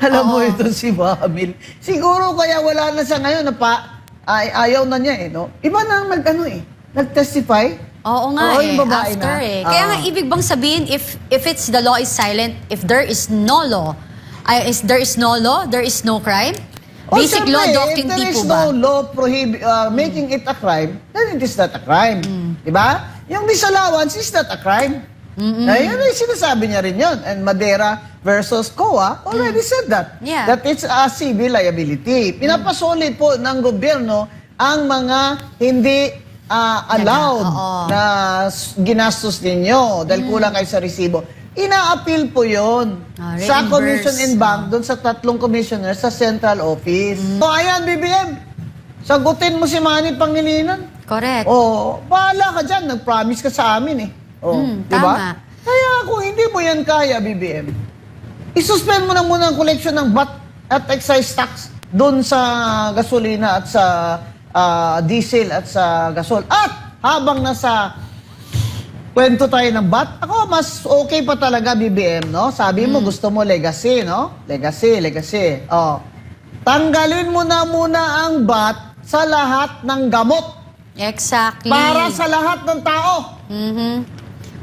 Alam mo Oo. ito si Wamil. Siguro kaya wala na siya ngayon na ayaw na niya eh, no? Iba na nag-testify. Oo nga Oo, yung babae after na. Kaya nga ibig bang sabihin if it's the law is silent, if there is no law, there is no law, there is no crime? Basic Siyempre, law doctrine if there is tipo ba? no law making it a crime, then it is not a crime. Diba? Yung disallowance is not a crime. Ayun ay sinasabi niya rin yun. And Madera versus COA already said that. Yeah. That it's a civil liability. Pinapasoli po ng gobyerno ang mga hindi allowed Oo. na ginastos ninyo dahil kulang kayo sa resibo. Ina-appeal po yun sa Reimburse. Commission and Bank doon sa 3 commissioners sa central office. So ayan, BBM, sagutin mo si Manny Pangilinan. Correct. Oh, bahala ka dyan. Nag-promise ka sa amin eh. Oh, di ba? Tama. Kaya kung hindi mo yan kaya, BBM, isuspend mo na muna ang collection ng VAT at excise tax doon sa gasolina at sa diesel at sa gasol. At habang nasa kwento tayo ng VAT, ako mas okay pa talaga, BBM, no? Sabi mo, gusto mo legacy, no? Legacy. Oh. Tanggalin mo na muna ang VAT sa lahat ng gamot. Exactly. Para sa lahat ng tao.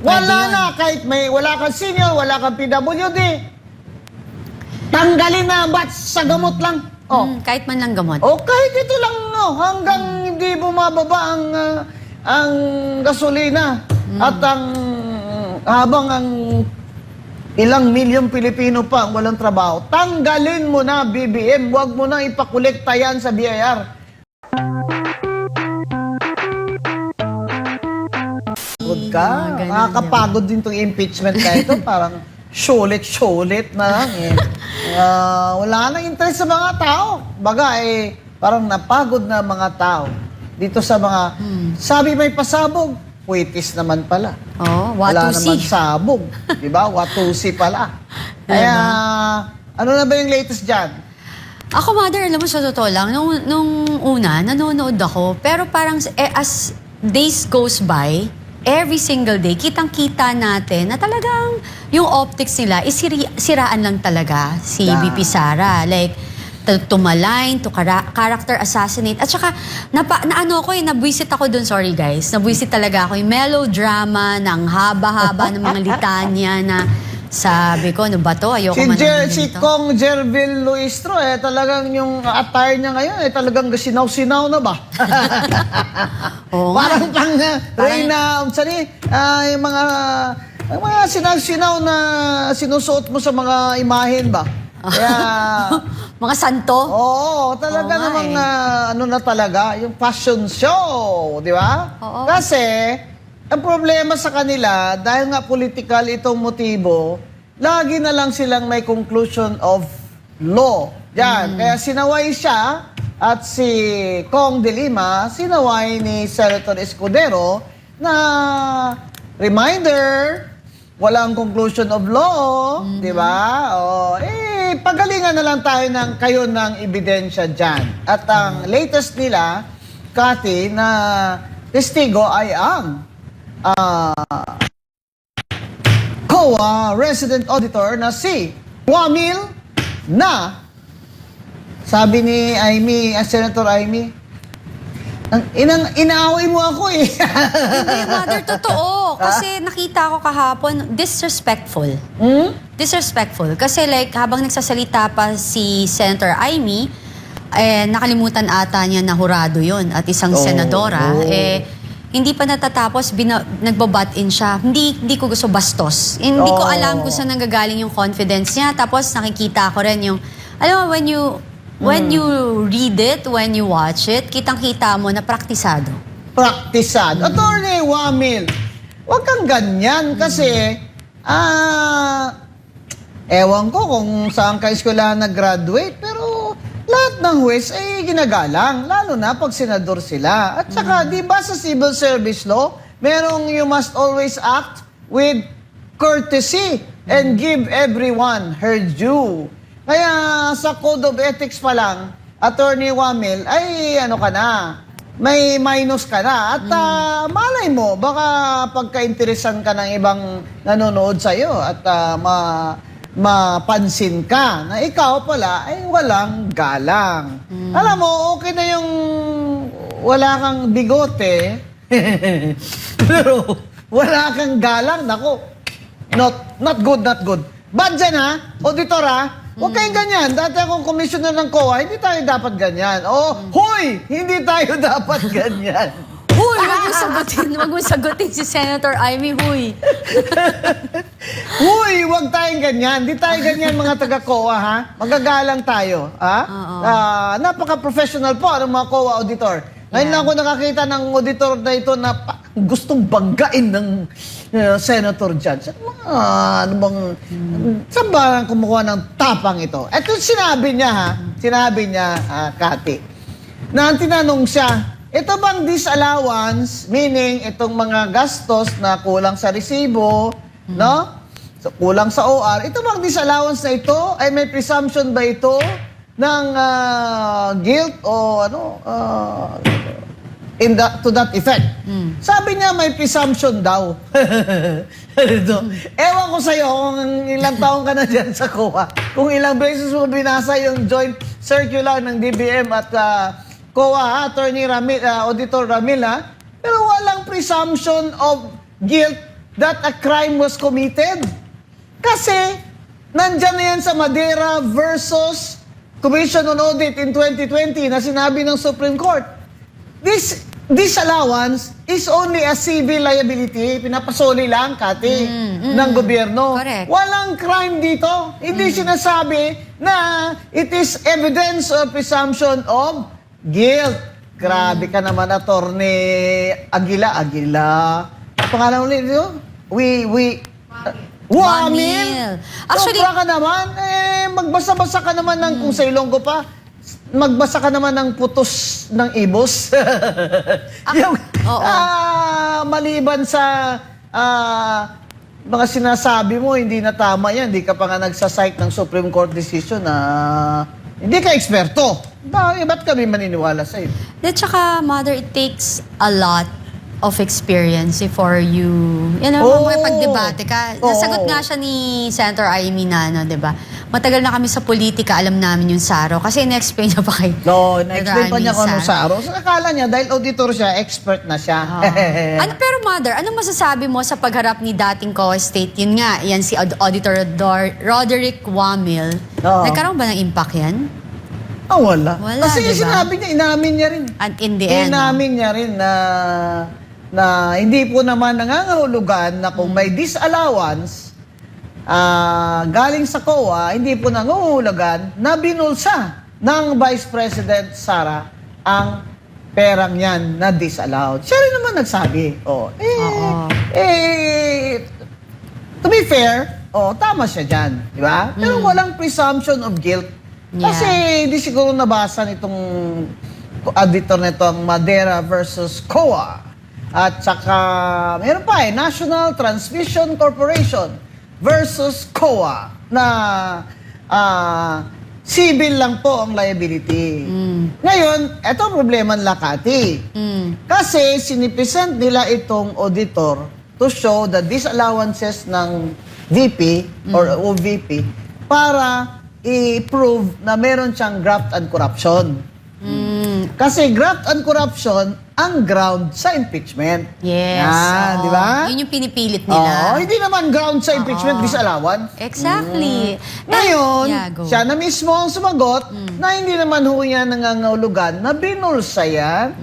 Wala Pwede na, kahit wala kang senior, wala kang PWD. Tanggalin na ang VAT sa gamot lang. Oh. Kahit man lang gamot. O kahit ito lang, no, hanggang hindi bumababa ang gasolina at habang ang ilang milyong Pilipino pa ang walang trabaho, tanggalin mo na, BBM, huwag mo na ipakolekta yan sa BIR. Pagod ka, ganun, nakakapagod din itong impeachment na ito, parang sulit na lang eh. Wala nang interest sa mga tao. Baga eh, parang napagod na mga tao dito sa mga, sabi may pasabog, puwitis naman pala. Oh, Wala watusi. naman sabog. Diba? Watusi pala. Kaya, ano na ba yung latest dyan? Ako, mother, alam mo, sa totoo lang, nung una, nanonood ako, pero parang as days goes by, every single day, kitang-kita natin na talagang yung optics nila is siraan lang talaga si Yeah. VP Sara. Like, to malign, to character assassinate. At saka, nabwisit ako dun, sorry guys, nabwisit talaga ako yung melodrama ng haba-haba ng mga litanya na sabi ko, ano ba to? Ayoko man ng Si ganito. Kong Jervil Luistro, talagang yung attire niya ngayon, talagang sinaw-sinaw na ba? Oo nga. Parang Reyna, yung mga sinaw-sinaw na sinusuot mo sa mga imahen ba? Kaya, Mga santo. oo, talaga Oo nga namang, ano na talaga, yung fashion show, di ba? Oo. Kasi, ang problema sa kanila, dahil nga political itong motibo, lagi na lang silang may conclusion of law. Yan. Kaya sinaway siya at si Kong de Lima, sinaway ni Senator Escudero na reminder, walang conclusion of law, di ba? Pagalingan na lang tayo kayo ng ebidensya dyan. At ang latest nila, Cathy, na testigo ay ang COA resident auditor na si Wamil na sabi ni Senator Amy, inaaway mo ako eh. Hindi, mother, totoo. Kasi nakita ko kahapon, disrespectful. Disrespectful. Kasi like, habang nagsasalita pa si Senator Amy, nakalimutan ata niya na hurado yon at isang senadora. Hindi pa natatapos, nagbabat-in siya. Hindi ko gusto bastos. Hindi ko alam kung saan nanggagaling yung confidence niya. Tapos nakikita ko rin yung, alam mo, when you read it, when you watch it, kitang-kita mo na praktisado. Praktisado. Attorney Wamil, huwag kang ganyan kasi, ewan ko kung saan ka eskwela nag-graduate, pero lahat ng huwes ay ginagalang, lalo na pag senador sila. At saka, di ba sa civil service law, merong you must always act with courtesy and give everyone her due. Kaya sa Code of Ethics pa lang, Attorney Wamil, ay ano ka na, may minus ka na. At malay mo, baka pagka-interesan ka ng ibang nanonood sa'yo at mapansin ka na ikaw pala ay walang galang. Alam mo, okay na yung wala kang bigote, pero wala kang galang, nako, not good, not good. Bad dyan ha, auditor ha, huwag kayong ganyan. Dati akong commissioner ng COA, hindi tayo dapat ganyan. Huy, hindi tayo dapat ganyan. Huy, wag mo sagutin si Senator Amy, huy. Huy, huwag tayong ganyan. Hindi tayo ganyan mga taga-COA, ha? Magagalang tayo, ha? Oo. Napaka-professional po ang mga COA auditor. Ngayon lang ako nakakita ng auditor na ito na gustong banggain ng senator dyan. Ano bang, saan ba kumukuha ng tapang ito? Ito sinabi niya, ha? Sinabi niya, Kati, na tinanong siya, ito bang disallowance, meaning itong mga gastos na kulang sa resibo, no? So, kulang sa OR, ito bang disallowance na ito, ay may presumption ba ito ng guilt o ano, to that effect? Sabi niya may presumption daw. Ewan ko sa'yo kung ilang taong ka na dyan sa COA, kung ilang beses mo binasa yung joint circular ng DBM at COA, Attorney Ramil, Auditor Ramil, pero walang presumption of guilt that a crime was committed. Kasi, nandyan na yan sa Madera versus Commission on Audit in 2020 na sinabi ng Supreme Court. This disallowance is only a civil liability. Pinapasoli lang, Kati, ng gobyerno. Correct. Walang crime dito. Hindi sinasabi na it is evidence or presumption of guilt. Grabe ka naman, Attorney Aguila. Pangalan ulit ito? Wamil. Actually, Sobra ka naman. Magbasa-basa ka naman ng kung sa Ilonggo pa. Magbasa ka naman ng putos ng ibos. Yung, oo. Maliban sa mga sinasabi mo, hindi na tama yan. Hindi ka pa nga nagsasite ng Supreme Court decision na hindi ka eksperto. Ba't kami maniniwala sa'yo? At saka, Mother, it takes a lot of experience before you, makipagdebate ka. Nasagot nga siya ni Senator Amy na, di ba? Matagal na kami sa politika, alam namin yung SARO. Kasi na-explain niya pa kay No, na-explain pa Amy niya kung ano Saro. sa araw. So, akala niya, dahil auditor siya, expert na siya. Pero Mother, anong masasabi mo sa pagharap ni dating COA State? Yun nga, yan si Auditor Roderick Wamil. Oo. Nagkaroon ba ng impact yan? Wala. Wala, Kasi diba? sinabi niya, inamin niya rin. And in the end, Inamin niya rin na hindi po naman nangangahulugan na kung may disallowance galing sa COA, hindi po nangangahulugan na binulsa ng Vice President Sara ang perang yan na disallowed. Siya rin naman nagsabi. To be fair, tama siya dyan. Di ba? Pero walang presumption of guilt. Yeah. Kasi di siguro nabasa nitong auditor nitong Madera versus COA. At saka, meron pa National Transmission Corporation versus COA na civil lang po ang liability. Ngayon, eto ang problema ng Lakati. Kasi sinipresent nila itong auditor to show the disallowances ng VP or OVP para i-prove na meron siyang graft and corruption. Kasi graft and corruption ang ground sa impeachment. yes. Yan, di ba? Yun yung pinipilit nila. Hindi naman ground sa impeachment disallowance. Exactly. Ngayon, Yeah, go. siya na mismo ang sumagot na hindi naman ho yan nangangahulugan na binulsa yan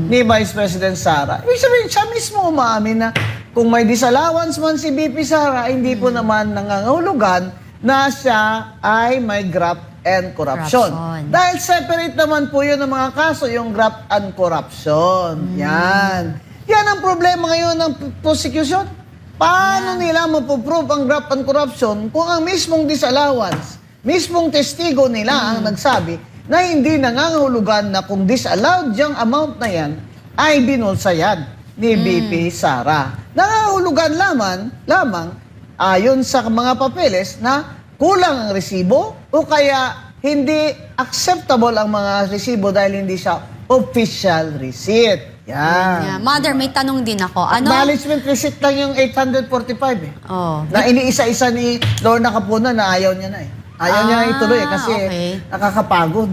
ni Vice President Sara. Ibig sabihin, siya mismo umaamin na kung may disallowance man si BP Sara, hindi po naman nangangahulugan na siya ay may graft and corruption. Dahil separate naman po yun ng mga kaso, yung graft and corruption. Yan. Yan ang problema ngayon ng prosecution. Paano nila mapuprove ang graft and corruption kung ang mismong disallowance, mismong testigo nila ang nagsabi na hindi nangangahulugan na kung disallowed yung amount na yan, ay binulsa yan ni BP Sara. Nangangahulugan lamang ayon sa mga papeles na kulang ang resibo o kaya hindi acceptable ang mga resibo dahil hindi siya official receipt. Yan. Yeah. Mother, may tanong din ako. Ano? Acknowledgement receipt lang yung 845 eh. Oh. Na iniisa-isa ni Lorna Capuna na ayaw niya na eh. Ayaw niya na ituloy eh kasi okay. nakakapagod.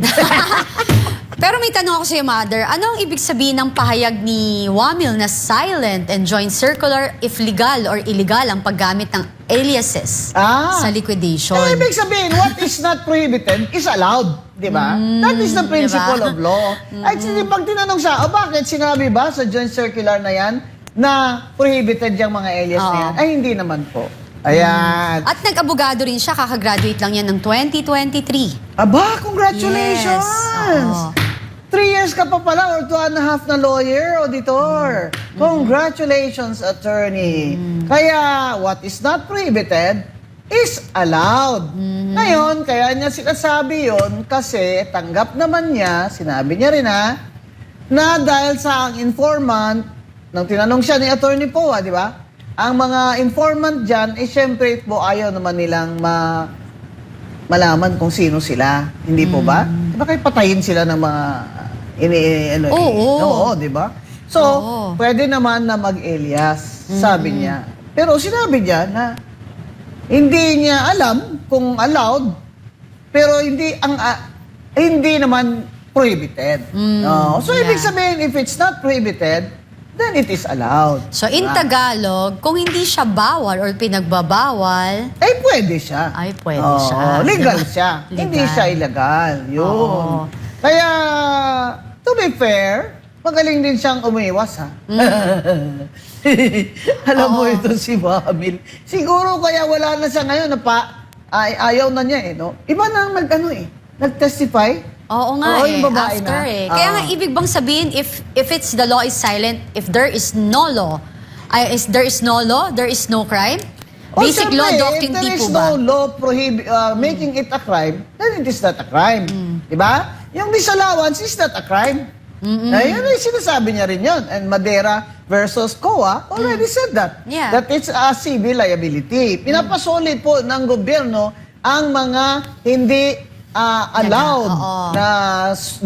Pero may tanong ako sa iyo, Mother. Ano ang ibig sabihin ng pahayag ni Wamil na silent and joint circular if legal or illegal ang paggamit ng aliases sa liquidation? Eh, ibig sabihin, what is not prohibited is allowed. Di ba? That is the principle of law. At pag tinanong siya, bakit sinabi ba sa joint circular na yan na prohibited yung mga alias na yan? Ay, hindi naman po. Ayan. At nag-abogado rin siya, kakagraduate lang yan ng 2023. Aba, congratulations! Yes. 3 years ka pa pala or 2.5 na lawyer, auditor. Congratulations, attorney. Kaya, what is not prohibited is allowed. Ngayon, kaya niya sinasabi yon kasi tanggap naman niya, sinabi niya rin na dahil sa ang informant, nang tinanong siya ni Attorney Poa, di ba? Ang mga informant dyan, syempre po ayaw naman nilang malaman kung sino sila. Hindi po ba? Di ba kayo patayin sila ng mga Oo, di ba? So, pwede naman na mag-alias, sabi niya. Pero sinabi niya na hindi niya alam kung allowed, pero hindi naman prohibited. So, ibig sabihin, if it's not prohibited, then it is allowed. So, in Tagalog, kung hindi siya bawal or pinagbabawal, ay pwede siya. Ay, pwede siya. Legal Diba? siya. Legal. Hindi siya illegal. Yun. Oo. Kaya, to be fair, magaling din siyang umiwas, ha? Alam mo ito si Wamil. Siguro kaya wala na siya ngayon na ayaw na niya, no? Iba na nag-testify. Oo nga yung babae after na. Kaya nga, ibig bang sabihin, if it's the law is silent, if there is no law, there is no law, there is no crime? Basic law doctrine if there tipo is ba? no law making it a crime, then it is not a crime. Diba? Yung disallowance is not a crime. Ayun ay sinasabi niya rin yun. And Madera versus COA already said that. Yeah. That it's a civil liability. Pinapasolid po ng gobyerno ang mga hindi allowed na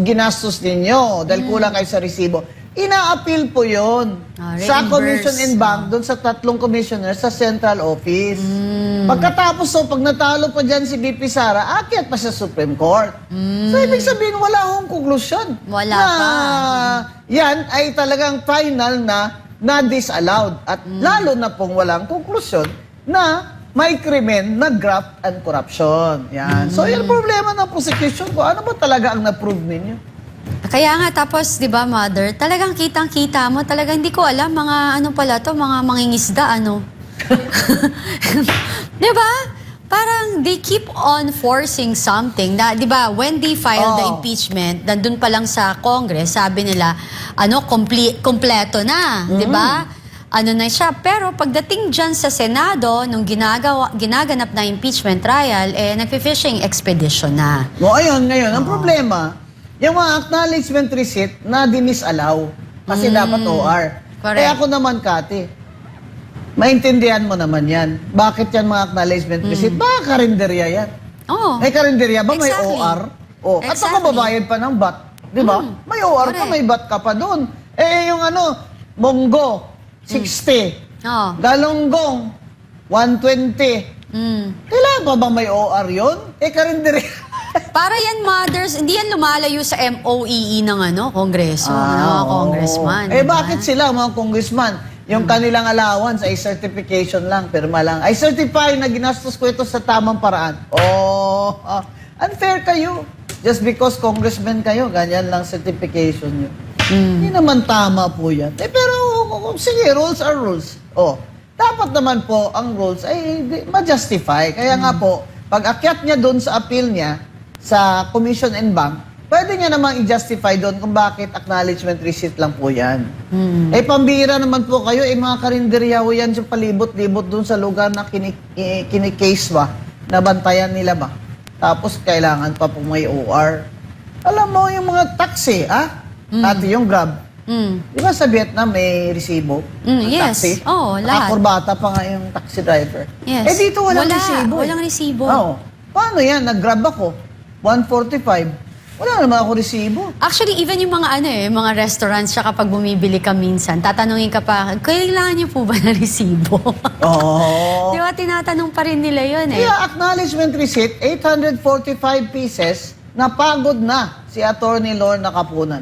ginastos ninyo dahil kulang kayo sa resibo. Ina-appeal po yun sa Commission and Bank doon sa 3 commissioners sa central office. Pagkatapos pag natalo pa dyan si BP Sara, akyat pa sa Supreme Court. So, ibig sabihin, wala akong konklusyon. Wala na pa. Yan ay talagang final na disallowed. At lalo na pong walang konklusyon na may krimen na graft and corruption. Yan. So, yung problema ng prosecution ko, ano ba talaga ang na-prove ninyo? Kaya nga, tapos, di ba, Mother, talagang kitang-kita mo, talagang hindi ko alam, mga ano pala to, mga mangingisda, ano. Di ba? Parang they keep on forcing something na, di ba, when they filed the impeachment, nandun pa lang sa Congress, sabi nila, kompleto na, di ba? Ano na siya. Pero pagdating dyan sa Senado, nung ginaganap na impeachment trial, nagpi-fishing expedition na. O, ayun, ngayon, ang problema, yung mga acknowledgement receipt na dinisallow kasi dapat OR. Correct. Kaya ako naman, Kati, maintindihan mo naman yan. Bakit yan mga acknowledgement receipt? Baka karinderya yan. Oh. May karinderya ba? May Exactly. OR? Oh. At Exactly. saka babayad pa ng BAT. Di ba? May OR ka, Correct. may BAT ka pa doon. Yung Monggo, 60. Oh. Galonggong, 120. Kailangan pa ba may OR yun? Karinderya. Para yan, mothers, hindi yan lumalayo sa MOEE ng Kongreso, congressman. Oo. Bakit sila, mga congressman, yung kanilang allowance ay certification lang, pirma lang. I certify na ginastos ko ito sa tamang paraan. Unfair kayo. Just because congressman kayo, ganyan lang certification nyo. Hindi naman tama po yan. Pero, sige, rules are rules. Dapat naman po ang rules ay ma-justify. Kaya nga po, pag akyat niya doon sa appeal niya, sa Commission and Bank, pwede niya namang i-justify doon kung bakit acknowledgement receipt lang po yan. Pambira naman po kayo, mga karinderya ho yan yung palibot-libot doon sa lugar na kinikase ba, nabantayan nila ba. Tapos kailangan pa po may OR. Alam mo yung mga taxi, At yung Grab. Di ba sa Vietnam may resibo? Yes. Taxi? Lahat. Nakakurbata pa nga yung taxi driver. Yes. Dito walang resibo. Walang resibo. Paano yan? Nag-Grab ako. 145. Wala naman ako resibo. Actually, even yung mga mga restaurants, siya kapag bumibili ka minsan, tatanungin ka pa, kailangan niyo po ba na resibo? Oo. Di ba, tinatanong pa rin nila yun eh. Kaya acknowledgement receipt, 845 pieces, napagod na si Attorney Lorna Kapunan.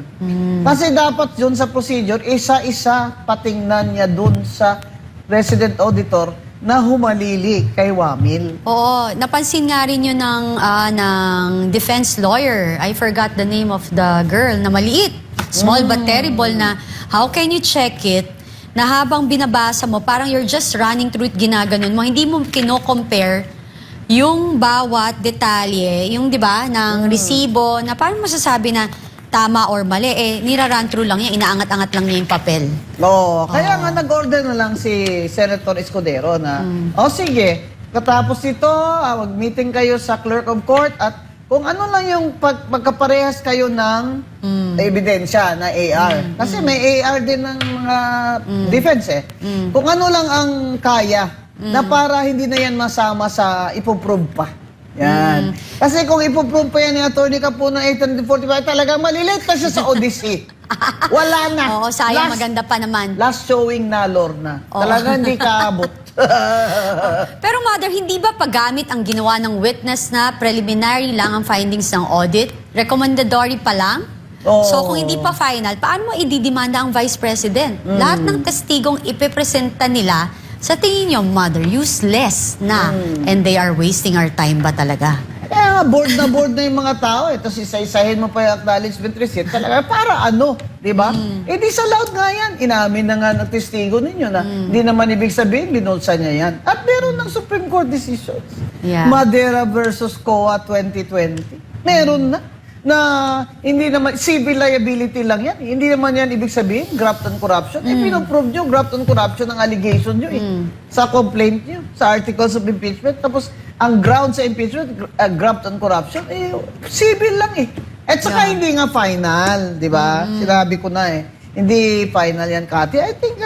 Kasi dapat yun sa procedure, isa-isa patingnan niya dun sa resident auditor na humalili kay Wamil. Oo, napansin nga rin yun ng defense lawyer. I forgot the name of the girl na maliit. Small but terrible na how can you check it na habang binabasa mo, parang you're just running through it, ginaganon mo. Hindi mo kino-compare yung bawat detalye, yung 'di ba, ng resibo na parang masasabi na tama or mali, nira-run through lang niya, inaangat-angat lang niya yung papel. Oo, kaya nga nag-order na lang si Senator Escudero na, sige, katapos ito, mag-meeting kayo sa clerk of court at kung ano lang yung pagkaparehas kayo ng ebidensya na AR. Kasi may AR din ng mga defense Kung ano lang ang kaya na para hindi na yan masama sa ipoprove pa. Yan. Kasi kung ipoprove pa yan ni Atty. Kapunan 845, talagang malilate ka siya sa Odyssey. Wala na. Oo, sayang, maganda pa naman. Last showing na, Lorna. Talaga hindi kaabot. Pero Mother, hindi ba paggamit ang ginawa ng witness na preliminary lang ang findings ng audit? Recommendatory pa lang? Oo. So kung hindi pa final, paano mo ididimanda ang Vice President? Lahat ng testigong ipipresenta nila, sa tingin niyo, Mother, useless na. And they are wasting our time ba talaga? Kaya nga, bored na yung mga tao. Tapos isa-isahin mo pa yung acknowledgement receipt. Talaga, para ano? Di ba? Disallowed nga yan. Inamin na nga ng testigo ninyo na hindi naman ibig sabihin, binulsa niya yan. At meron ng Supreme Court decisions. Yeah. Madera versus COA 2020. Meron na hindi naman, civil liability lang yan. Hindi naman yan ibig sabihin, graft and corruption. Pinoprove nyo, graft and corruption ang allegation nyo sa complaint nyo, sa articles of impeachment. Tapos, ang ground sa impeachment, graft and corruption, civil lang At saka hindi nga final, di ba? Sinabi ko na Hindi final yan, Cathy. I think,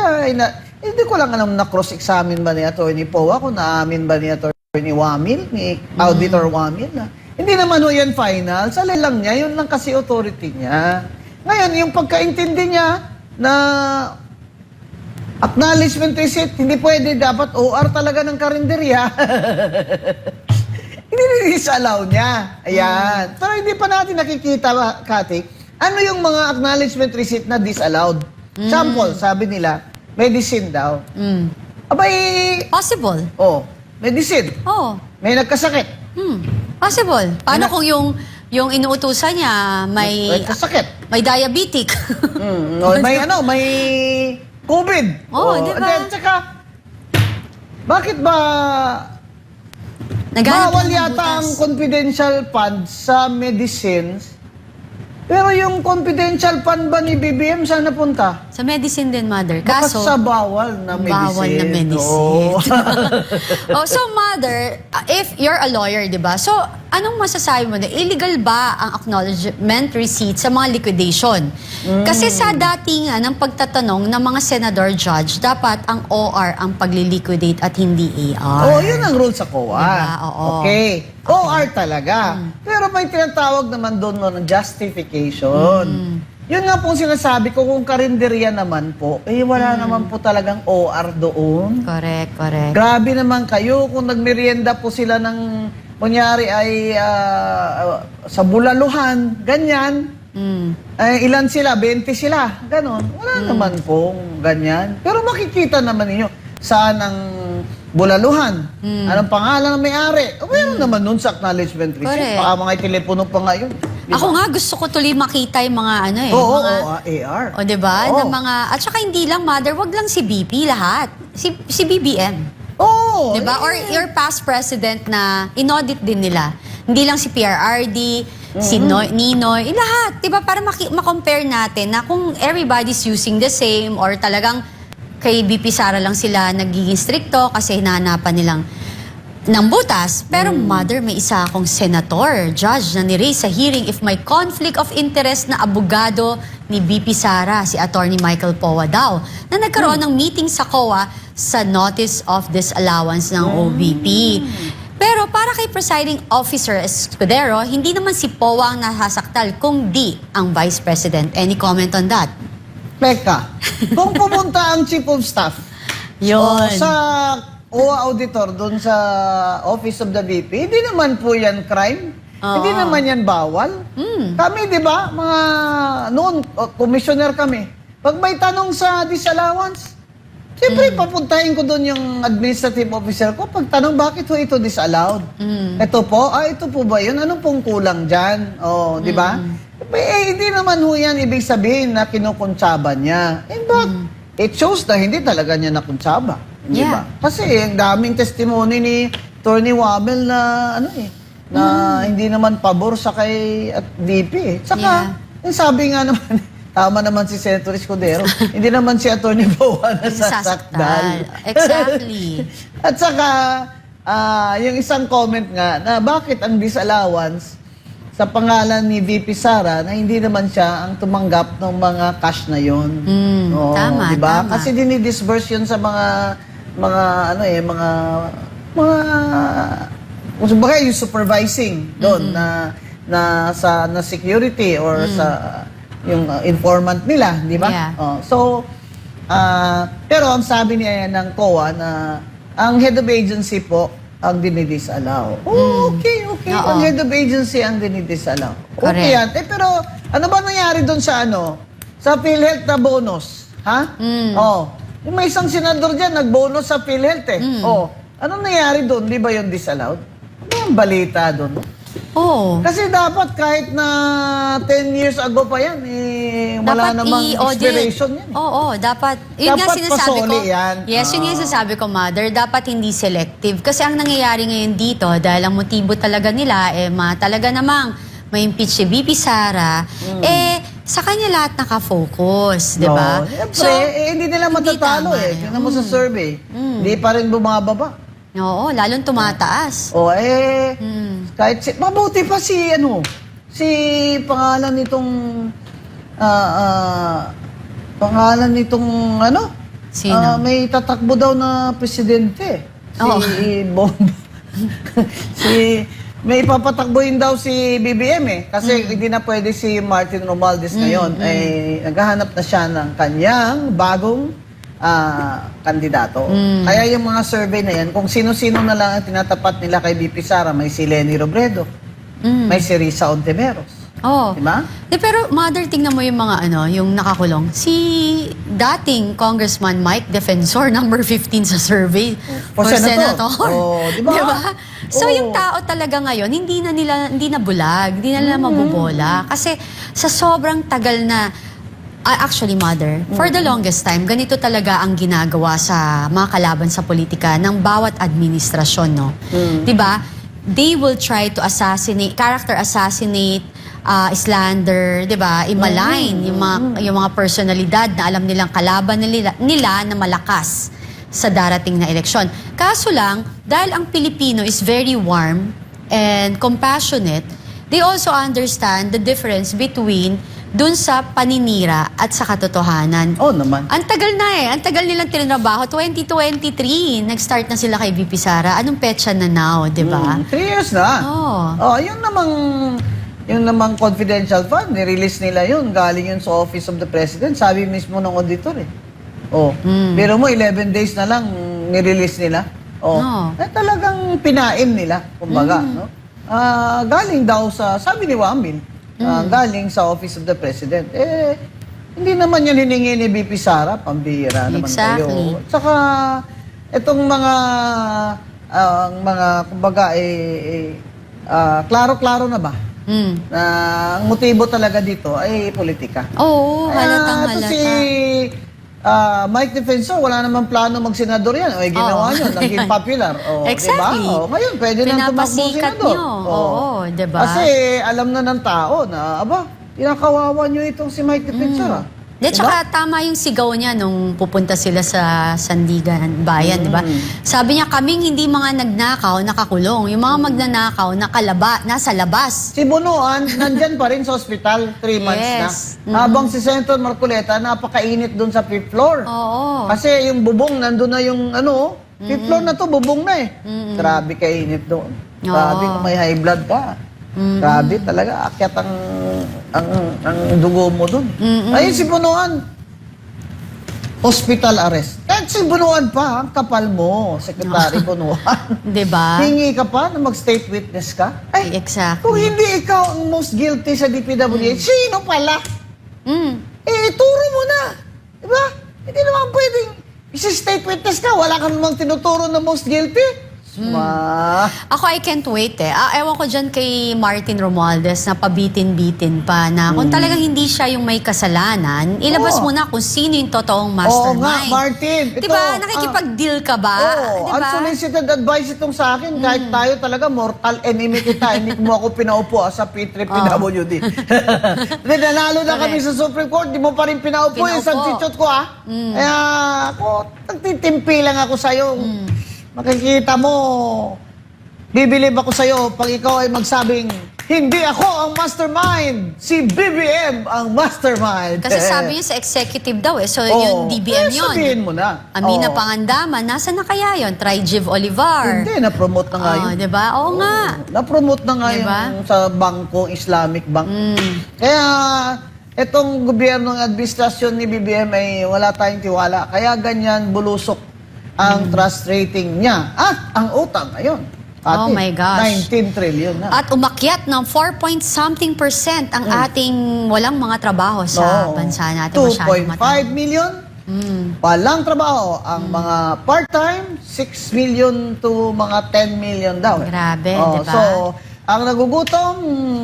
hindi ko lang alam na cross-examine ba ni Atty. Poa kung naamin ba ni Atty. Wamil, ni Auditor Wamil na. Hindi naman yan final. Sa lang niya, yun lang kasi authority niya. Ngayon, yung pagkaintindi niya na acknowledgement receipt, hindi pwede, dapat OR talaga ng karinderya. Hindi rin-allow niya. Ayan. Pero hindi pa natin nakikita, Cathy, ano yung mga acknowledgement receipt na disallowed. Sample, sabi nila, medicine daw. Abay, Possible. medicine. Oh. May nagkasakit. Possible. Paano kung yung inuutusan niya May nagkasakit. may diabetic? May COVID. Oo, di ba? Then, tsaka, bakit ba Naghanap bawal lang ng yata ang butas. confidential fund sa medicines? Pero yung confidential fund ba ni BBM saan napunta? Sa medicine din, Mother. Bakit Kaso, sa bawal na medicine? bawal na medicine. So, Mother, if you're a lawyer, di ba? So, anong masasabi mo na? Illegal ba ang acknowledgement receipt sa mga liquidation? Kasi sa datingan ng pagtatanong ng mga senador judge, dapat ang OR ang pagliliquidate at hindi AR. Yun ang rule sa COA. Diba? Oo. Okay. OR talaga. Pero may tinatawag naman doon ng justification. Yun nga pong sinasabi ko, kung karinderya naman po, wala naman po talagang OR doon. Correct, correct. Grabe naman kayo kung nagmerienda po sila ng, kunyari ay sa bulaluhan, ganyan. Ilan sila? 20 sila. Ganon. Wala naman pong ganyan. Pero makikita naman ninyo saan ang bulaluhan. Anong pangalan ng may-ari? Meron naman nun sa acknowledgement receipt. Correct. Baka mga telepono pa ngayon. Ako nga, gusto ko tuloy makita yung mga mga... AR. O, diba? Oo. Na mga, at saka hindi lang, Mother, wag lang si BP, lahat. Si BBM. Oo. Diba? Or your past president na inaudit din nila. Hindi lang si PRRD, si Ninoy, lahat. Diba? Para ma-compare natin na kung everybody's using the same or talagang kay BP Sara lang sila nagiging stricto kasi hinahanapan nilang ng butas. Pero Mother, may isa akong senator, judge, na niraise sa hearing if may conflict of interest na abogado ni BP Sara, si Attorney Michael Poa daw, na nagkaroon ng meeting sa COA sa notice of disallowance ng OVP. Pero para kay Presiding Officer Escudero, hindi naman si Powa ang nasasaktal, kundi ang Vice President. Any comment on that? Peka, kung pumunta ang Chief of Staff Yun. sa OWA Auditor doon sa Office of the VP, hindi naman po yan crime. Oo. Hindi naman yan bawal. Kami, di ba, mga noon, commissioner kami, pag may tanong sa disallowance, siyempre, papuntahin ko doon yung administrative officer ko. Pagtanong, bakit ho ito disallowed? Ito po? Ito po ba yun? Anong pong kulang dyan? Di ba? Hindi naman ho yan ibig sabihin na kinukuntsaba niya. In fact, it shows na hindi talaga niya nakuntsaba. Di ba? Kasi ang daming testimony ni Attorney Wamel na, na hindi naman pabor sa kay at VP. Saka, yung sabi nga naman, tama naman si Senator Escudero. Hindi naman si Atty. Boa na sasakdal. Exactly. At saka, yung isang comment nga na bakit ang disallowance sa pangalan ni VP Sara na hindi naman siya ang tumanggap ng mga cash na yon. Tama, diba? tama. Kasi dinidisburse yun sa mga kumbaga yung supervising doon na security or sa yung informant nila, di ba? Yeah. Pero ang sabi niya ng COA na ang head of agency po ang dinidisallow. Okay. Oo. Ang head of agency ang dinidisallow. Correct. Okay yan. Pero ano ba nangyari doon sa sa PhilHealth na bonus? Ha? Yung may isang senador dyan, nag-bonus sa PhilHealth eh. Anong nangyari doon? Di ba yung disallowed? Ano yung balita doon? Oo. Kasi dapat kahit na 10 years ago pa yan, wala namang expiration yan. Oo, dapat. Yun nga Dapat sinasabi ko. pasoli yan. Yes, yun nga yung sinasabi ko, Mother. Dapat hindi selective. Kasi ang nangyayari ngayon dito, dahil ang motibo talaga nila, talaga namang may impeach si VP Sara, sa kanya lahat nakafocus, di ba? Siyempre, hindi nila matatalo tama eh. Tingnan mo sa survey. Hindi pa rin bumababa. Oo, lalong tumataas. Kahit mabuti pa si pangalan nitong Sino? may tatakbo daw na presidente. Si Bomba. May ipapatakbuhin daw si BBM eh. Kasi hindi na pwede si Martin Romualdez ngayon. Naghahanap na siya ng kanyang bagong kandidato. Kaya yung mga survey na yan, kung sino-sino na lang ang tinatapat nila kay BP Sara, may si Leni Robredo, may si Risa Ontiveros. Diba? Pero Mother, tingnan mo yung mga yung nakakulong. Si dating Congressman Mike Defensor, number 15 sa survey For Senator. Diba? Diba? So yung tao talaga ngayon, hindi na bulag, hindi na nila mabubola. Kasi sa sobrang tagal na actually, Mother, for the longest time, ganito talaga ang ginagawa sa mga kalaban sa politika ng bawat administrasyon, no? Diba? They will try to character assassinate, slander, diba? I-malign yung mga personalidad na alam nilang kalaban nila na malakas sa darating na eleksyon. Kaso lang, dahil ang Pilipino is very warm and compassionate, they also understand the difference between dun sa paninira at sa katotohanan. Naman. Ang tagal na eh. Ang tagal nilang tinabaho. 2023, nag-start na sila kay VP Sara. Anong petsa na now, di ba? 3 years na. Yung namang confidential fund, nirelease nila yun. Galing yun sa Office of the President. Sabi mismo ng auditor eh. Pero mo, 11 days na lang nirelease nila. Talagang pinain nila, kumbaga. No? Galing daw sabi ni Wamil, galing sa Office of the President. Hindi naman yan hiningi ni BP Sara, pambihira naman kayo. Saka, itong mga kumbaga, klaro-klaro na ba? Na ang motibo talaga dito ay politika. Halatang halata. Si Mike Defensor, wala namang plano mag-senador yan. Ginawa nyo, naging popular. Exactly. Diba? Ngayon, pwede nang tumakbo senador. Diba? Kasi alam na ng tao na, kinakawawa nyo itong si Mike Defensor. Tsaka tama yung sigaw niya nung pupunta sila sa Sandigan Bayan, di ba? Sabi niya, kaming hindi mga nagnakaw, nakakulong. Yung mga magnanakaw, nasa labas. Si Bunuan, nandyan pa rin sa ospital, 3 months na. Habang si Senator Marcoleta, napakainit doon sa 5th floor. Kasi yung bubong, nandun na yung Fifth floor na to, bubong na eh. Grabe kainit doon. Grabe kung may high blood ka. Grabe talaga, akyat ang dugo mo doon. Ayun si Bunuan, hospital arrest. Kahit si Bunuan pa, ang kapal mo, Secretary Bunuan. Diba? Hingi ka pa na mag-state witness ka? Ay, Exactly. kung hindi ikaw ang most guilty sa DPWH, sino pala? Turo mo na. Diba? Hindi naman pwedeng isi-state witness ka, wala ka namang tinuturo na most guilty. Ako, I can't wait eh. Ewan ko dyan kay Martin Romualdez na pabitin-bitin pa na kung talagang hindi siya yung may kasalanan, ilabas mo na kung sino yung totoong Oo mastermind. nga, Martin. Ito, Diba? Nakikipag-deal ka ba? Oo, Diba? unsolicited advice itong sa akin. Kahit tayo talaga, mortal enemy kita. Hindi mo ako pinaupo sa P3 PWD. Hindi, nanalo na kami sa Supreme Court. Di mo pa rin pinaupo yung substitute ko, Kaya ako, nagtitimpi lang ako sa'yo. Makikita mo, bibilib ako sa'yo pag ikaw ay magsabing, hindi ako ang mastermind, si BBM ang mastermind. Kasi sabi niya sa executive daw eh. So, yung DBM yun. Sabihin mo na. Amina Pangandaman, nasa na kaya yun? Trijiv Olivar. Hindi, na-promote na nga yun. Diba? Oo nga. Na-promote na nga Diba? yung sa bangko, Islamic Bank. Kaya, itong gobyernong administrasyon ni BBM ay wala tayong tiwala. Kaya ganyan bulusok ang trust rating niya. At ang utang, ayun. Oh my gosh. 19 trillion na. At umakyat ng 4-something% ang ating walang mga trabaho sa bansa natin. 2.5 million. Walang trabaho. Ang mga part-time, 6 million to mga 10 million daw. Grabe, diba? So, ang nagugutom...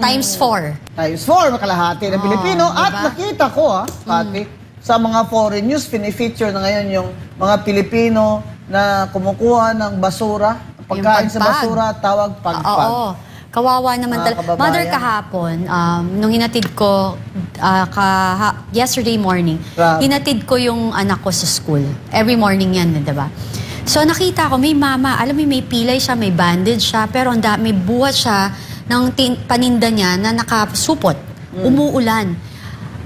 Times 4. Times 4, kalahati ng Pilipino. diba? At nakita ko, Pati, sa mga foreign news, pinifeature na ngayon yung mga Pilipino na kumukuha ng basura, pagkain sa pagpag. basura, tawag pagpag. Oo. Kawawa naman talaga. kababayan. Mother, kahapon, nung hinatid ko, yesterday morning, Grabe. hinatid ko yung anak ko sa school. Every morning yan, di ba? So nakita ko, may mama, alam mo, may pilay siya, may bandage siya, pero may buhat siya ng paninda niya na nakasupot. Umuulan.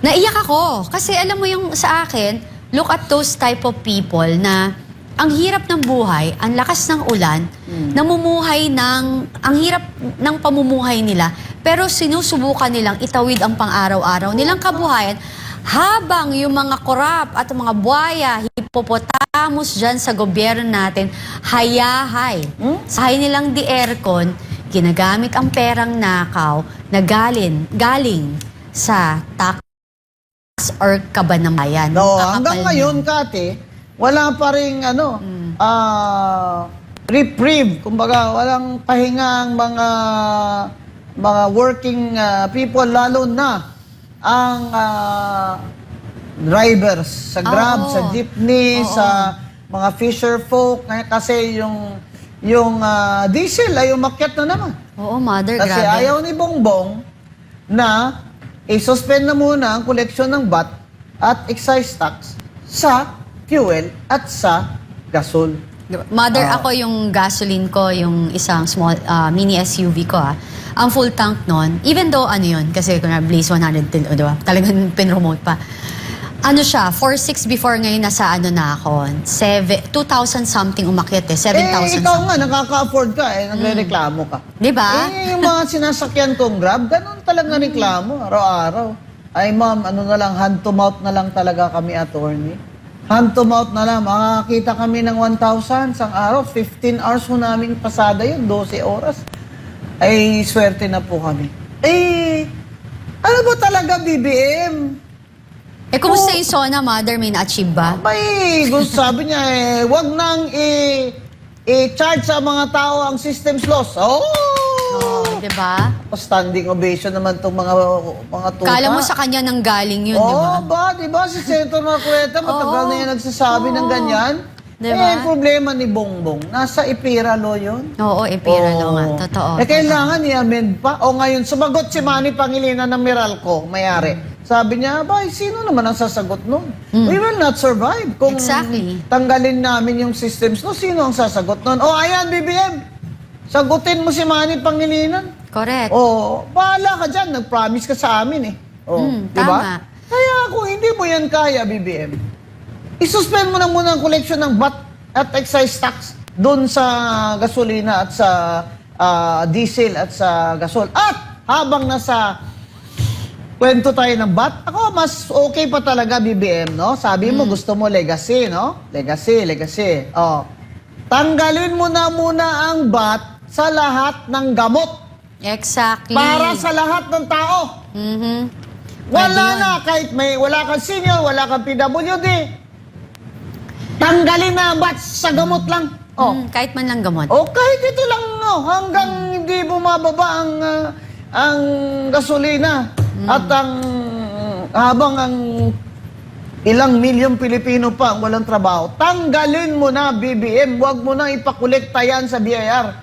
Naiyak ako. Kasi alam mo yung sa akin, look at those type of people na ang hirap ng buhay, ang lakas ng ulan, namumuhay ang hirap ng pamumuhay nila, pero sinusubukan nilang itawid ang pang-araw-araw nilang kabuhayan habang yung mga korap at mga buhaya, hippopotamus dyan sa gobyerno natin, hayahay. Sahay nilang di aircon, ginagamit ang perang nakaw na galing sa tax or kabanamayan. No, hanggang ngayon, Kati, wala pa rin reprieve. Kumbaga, walang pahinga ang mga working people, lalo na ang drivers sa Grab, sa jeepney, sa mga fisher folk. Kasi yung diesel ay umakyat na naman. Oo, Mother, Kasi grabe. ayaw ni Bongbong na i-suspend na muna ang koleksyon ng VAT at excise tax sa fuel at sa gasol. Mother, ako yung gasoline ko, yung isang small mini SUV ko ang full tank nun, even though kasi kung Blaze 110, diba? Talagang pinromote pa. Siya, 4.6 before ngayon nasa na ako, 2,000 something umakyat 7,000 ikaw something. nga, nakaka-afford ka nagre-reklamo ka. Diba? Yung mga sinasakyan kong Grab, ganun talaga reklamo, araw-araw. Ay ma'am, hand to mouth na lang talaga kami, attorney. Hand to mouth na lang, makakita kami ng 1,000 sang araw, 15 hours ho namin pasada yun, 12 oras. Ay, swerte na po kami. Ano ba talaga, BBM? Kumusta yung SONA, Mother? May na-achieve ba? May gusto sabi niya wag nang i-charge sa mga tao ang systems loss. Diba? Standing ovation naman itong mga tuta. Kala mo sa kanya nang galing yun, diba? Diba? Si Senator Marcoleta, matagal na yan nagsasabi ng ganyan. Diba? Problema ni Bongbong, nasa Ipira Law yun. Oo, Ipira Law nga. Totoo. Kailangan i-amend pa. Ngayon, sumagot si Manny Pangilinan ng Meralco, mayari. Sabi niya, sino naman ang sasagot nun? We will not survive. Kung tanggalin namin yung systems, sino ang sasagot nun? Ayan, BBM. Sagutin mo si Manny Pangilinan. Correct. Bahala ka dyan. Nag-promise ka sa amin diba? Tama. Kaya kung hindi mo yan kaya, BBM, isuspend mo na muna ang koleksyon ng VAT at excise tax doon sa gasolina at sa diesel at sa gasol. At habang nasa kwento tayo ng VAT, ako mas okay pa talaga BBM, no? Sabi mo gusto mo legacy, no? Legacy. Oh. Tanggalin mo na muna ang VAT sa lahat ng gamot Exactly. para sa lahat ng tao. Mhm. Wala Pwede yun. na, kahit wala kang senior, wala kang PWD. Tanggalin na ang VAT sa gamot lang. Oh. Kahit man lang gamot. O kahit ito lang, no, hanggang hindi bumababa ang gasolina at habang ang ilang milyong Pilipino pa ang walang trabaho, tanggalin mo na BBM, huwag mo na ipakolekta yan sa BIR.